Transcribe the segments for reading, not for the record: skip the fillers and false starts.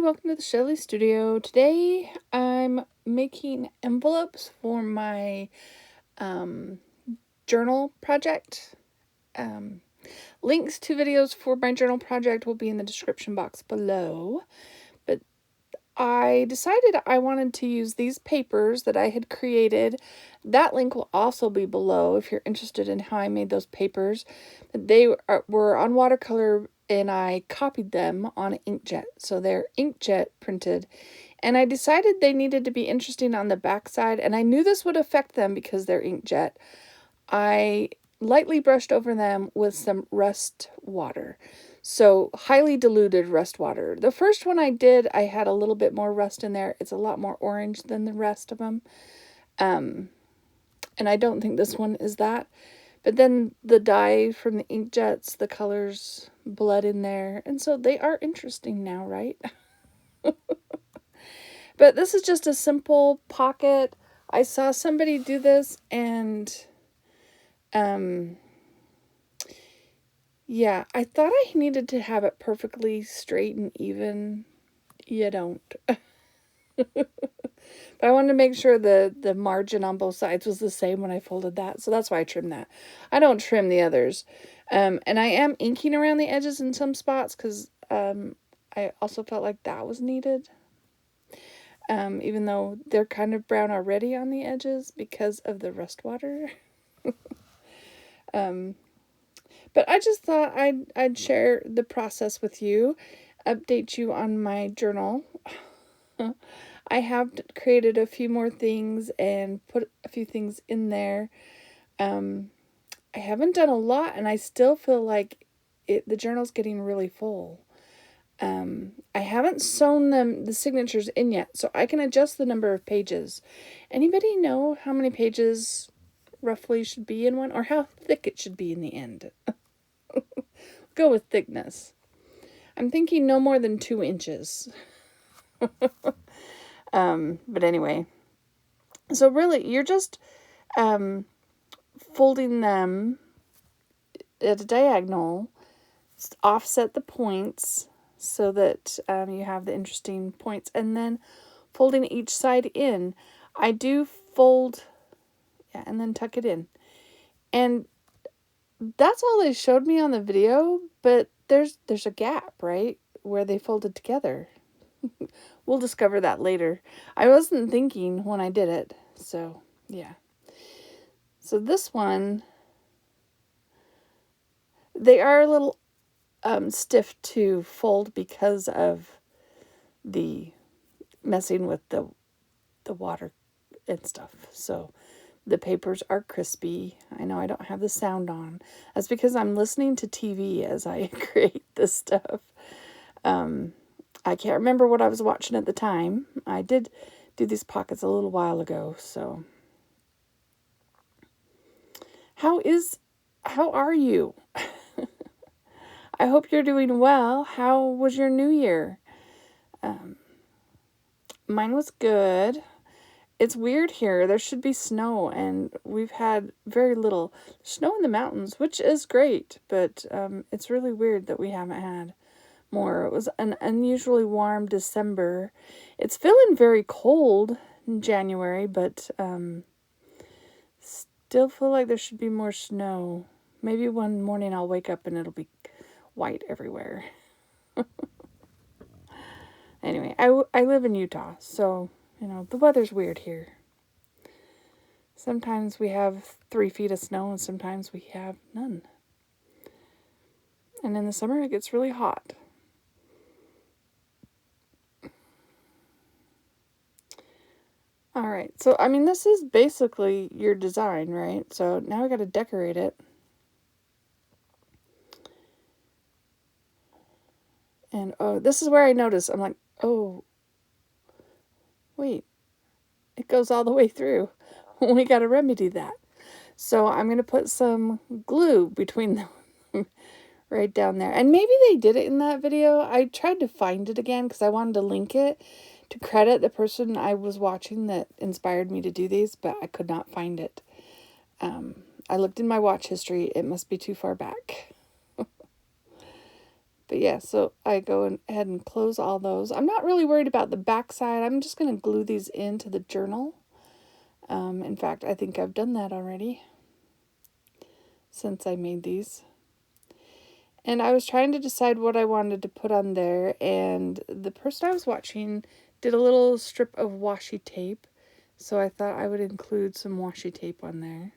welcome to the Shelly Studio. Today I'm making envelopes for my journal project. Links to videos for my journal project will be in the description box below. But I decided I wanted to use these papers that I had created. That link will also be below if you're interested in how I made those papers. They were on watercolor and I copied them on inkjet. So they're inkjet printed. And I decided they needed to be interesting on the back side. And I knew this would affect them because they're inkjet. I lightly brushed over them with some rust water. So highly diluted rust water. The first one I did, I had a little bit more rust in there. It's a lot more orange than the rest of them. And I don't think this one is that. But then the dye from the inkjets, the colors bled in there. And so they are interesting now, right? But this is just a simple pocket. I saw somebody do this and yeah, I thought I needed to have it perfectly straight and even. You don't. But I wanted to make sure the margin on both sides was the same when I folded that. So that's why I trimmed that. I don't trim the others. And I am inking around the edges in some spots because I also felt like that was needed. Even though they're kind of brown already on the edges because of the rust water. But I just thought I'd share the process with you, update you on my journal. I have created a few more things and put a few things in there. I haven't done a lot, and I still feel like the journal's getting really full. I haven't sewn the signatures in yet, so I can adjust the number of pages. Anybody know how many pages roughly should be in one, or how thick it should be in the end? Go with thickness. I'm thinking no more than 2 inches. But anyway, so really you're just folding them at a diagonal, offset the points so that you have the interesting points, and then folding each side in. I do fold, yeah, and then tuck it in. And that's all they showed me on the video, but there's a gap, right, where they folded together. We'll discover that later. I wasn't thinking when I did it, so yeah. So this one, they are a little stiff to fold because of the messing with the water and stuff. So the papers are crispy. I know I don't have the sound on. That's because I'm listening to TV as I create this stuff. I can't remember what I was watching at the time. I did do these pockets a little while ago, so. How are you? I hope you're doing well. How was your new year? Mine was good. It's weird here. There should be snow, and we've had very little snow in the mountains, which is great, but it's really weird that we haven't had more. It was an unusually warm December. It's feeling very cold in January, but still feel like there should be more snow. Maybe one morning I'll wake up and it'll be white everywhere. Anyway, I live in Utah, so, the weather's weird here. Sometimes we have 3 feet of snow and sometimes we have none. And in the summer it gets really hot. Alright, so, this is basically your design, right? So now I gotta decorate it. And, this is where I notice, I'm like, oh, wait, it goes all the way through. We gotta remedy that. So I'm gonna put some glue between them right down there. And maybe they did it in that video. I tried to find it again because I wanted to link it to credit the person I was watching that inspired me to do these, but I could not find it. I looked in my watch history. It must be too far back. But But yeah, so I go ahead and close all those. I'm not really worried about the back side. I'm just going to glue these into the journal. In fact, I think I've done that already since I made these. And I was trying to decide what I wanted to put on there, and the person I was watching did a little strip of washi tape, so I thought I would include some washi tape on there.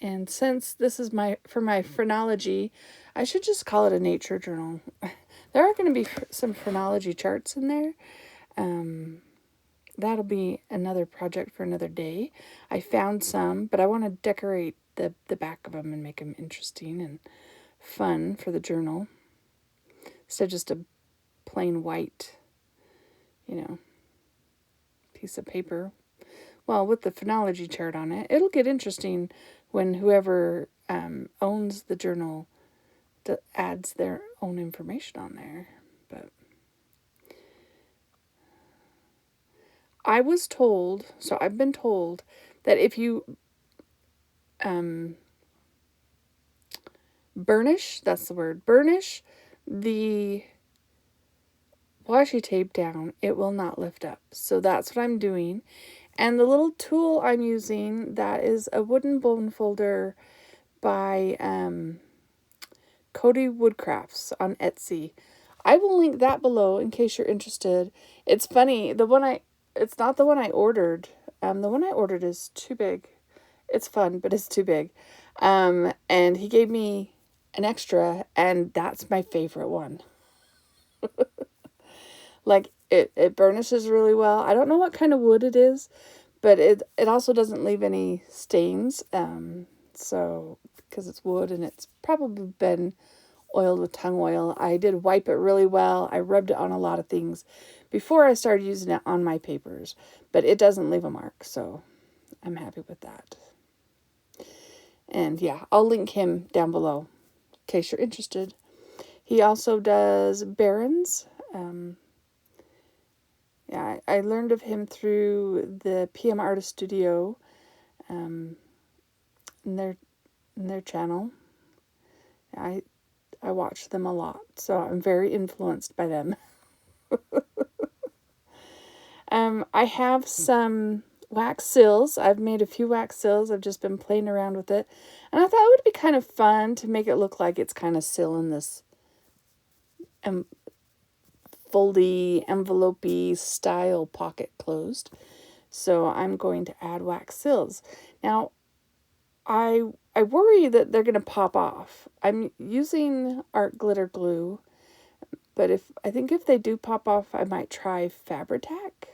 And since this is for my phrenology, I should just call it a nature journal. There are going to be some phrenology charts in there. That'll be another project for another day. I found some, but I want to decorate the back of them and make them interesting and fun for the journal. Instead of just a plain white, piece of paper. Well, with the phenology chart on it, it'll get interesting when whoever owns the journal adds their own information on there. But I've been told that if you burnish the washi tape down, it will not lift up. So that's what I'm doing. And the little tool I'm using, that is a wooden bone folder by Cody Woodcrafts on Etsy. I will link that below in case you're interested. It's funny, it's not the one I ordered. The one I ordered is too big. It's fun, but it's too big. And he gave me an extra, and that's my favorite one. Like, it burnishes really well. I don't know what kind of wood it is, but it also doesn't leave any stains. So, because it's wood and it's probably been oiled with tung oil. I did wipe it really well. I rubbed it on a lot of things before I started using it on my papers, but it doesn't leave a mark, so I'm happy with that. And yeah, I'll link him down below in case you're interested. He also does Barons. Yeah, I learned of him through the PM Artist Studio, in their channel. I watch them a lot, so I'm very influenced by them. I have some wax seals. I've made a few wax seals. I've just been playing around with it. And I thought it would be kind of fun to make it look like it's kind of still in this foldy, envelope-y style pocket closed. So I'm going to add wax seals. Now, I worry that they're going to pop off. I'm using art glitter glue, but I think if they do pop off, I might try Fabri-Tac.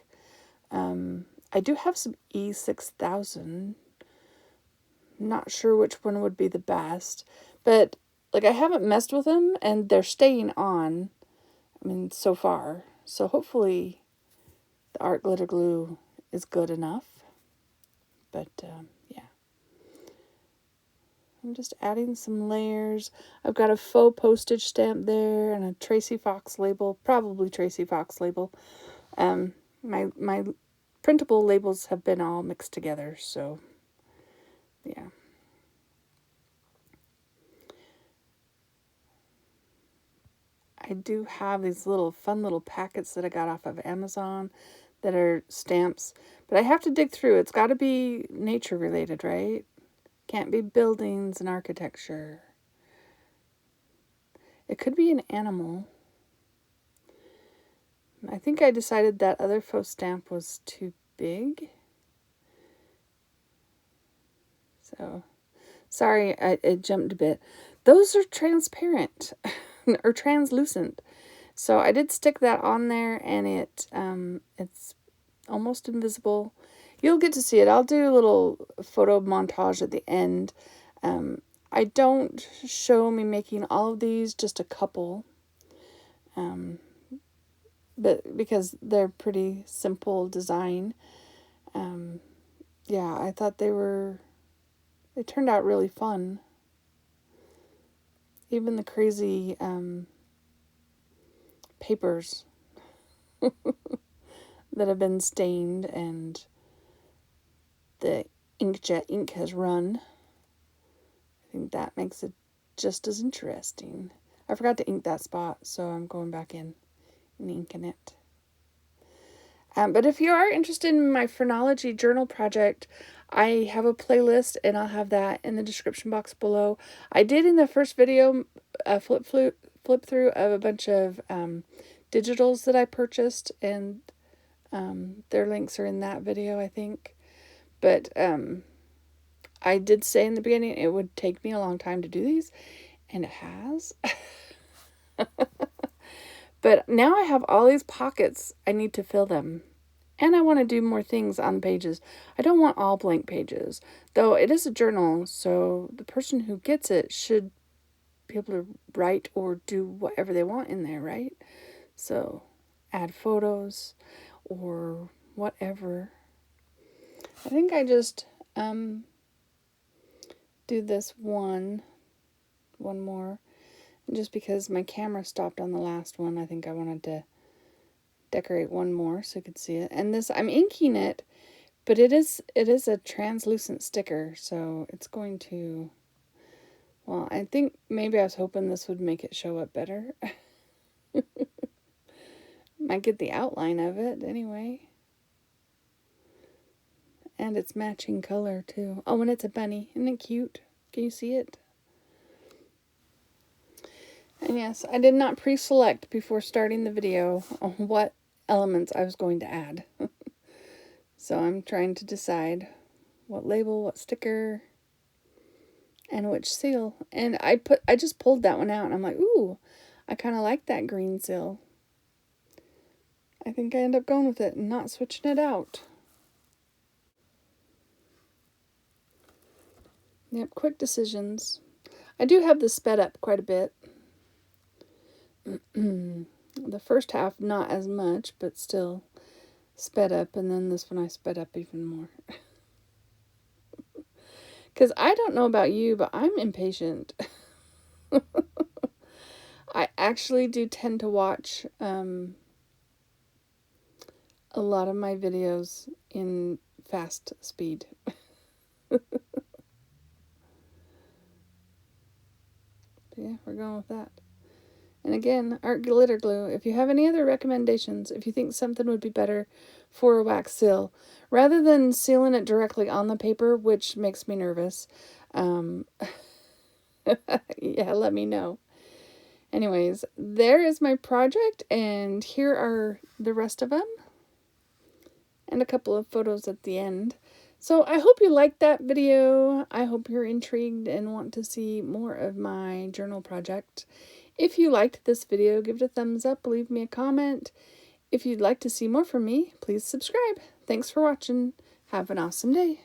I do have some E6000. Not sure which one would be the best, but like I haven't messed with them and they're staying on. So far. So hopefully the art glitter glue is good enough. But yeah. I'm just adding some layers. I've got a faux postage stamp there and a Tracy Fox label, probably Tracy Fox label. My printable labels have been all mixed together, so yeah. I do have these fun little packets that I got off of Amazon that are stamps, but I have to dig through. It's got to be nature related, right? Can't be buildings and architecture. It could be an animal. I think I decided that other faux stamp was too big. So, sorry, it jumped a bit. Those are transparent or translucent. So I did stick that on there, and it's almost invisible. You'll get to see it. I'll do a little photo montage at the end. I don't show me making all of these, just a couple. But because they're pretty simple design. Yeah, I thought they turned out really fun. Even the crazy papers that have been stained and the inkjet ink has run. I think that makes a just as interesting. I forgot to ink that spot, so I'm going back in and inking it. But if you are interested in my Phenology Journal project, I have a playlist, and I'll have that in the description box below. I did in the first video flip through of a bunch of digitals that I purchased, and their links are in that video, I think. But I did say in the beginning it would take me a long time to do these, and it has. But now I have all these pockets. I need to fill them. And I want to do more things on the pages. I don't want all blank pages. Though it is a journal, so the person who gets it should be able to write or do whatever they want in there, right? So add photos or whatever. I think I just do this one more. Just because my camera stopped on the last one, I think I wanted to decorate one more so you could see it. And this, I'm inking it, but it is a translucent sticker, so it's going to, well, I think maybe I was hoping this would make it show up better. Might get the outline of it anyway. And it's matching color too. Oh, and it's a bunny. Isn't it cute? Can you see it? And yes, I did not pre-select before starting the video on what elements I was going to add. So I'm trying to decide what label, what sticker, and which seal. And I just pulled that one out, and I'm like, ooh, I kind of like that green seal. I think I end up going with it and not switching it out. Yep, quick decisions. I do have this sped up quite a bit. The first half, not as much, but still sped up. And then this one I sped up even more. Because I don't know about you, but I'm impatient. I actually do tend to watch a lot of my videos in fast speed. Yeah, we're going with that. And again, art glitter glue. If you have any other recommendations, if you think something would be better for a wax seal, rather than sealing it directly on the paper, which makes me nervous, yeah, let me know. Anyways, there is my project, and here are the rest of them, and a couple of photos at the end. So I hope you liked that video. I hope you're intrigued and want to see more of my journal project. If you liked this video, give it a thumbs up, leave me a comment. If you'd like to see more from me, please subscribe. Thanks for watching. Have an awesome day.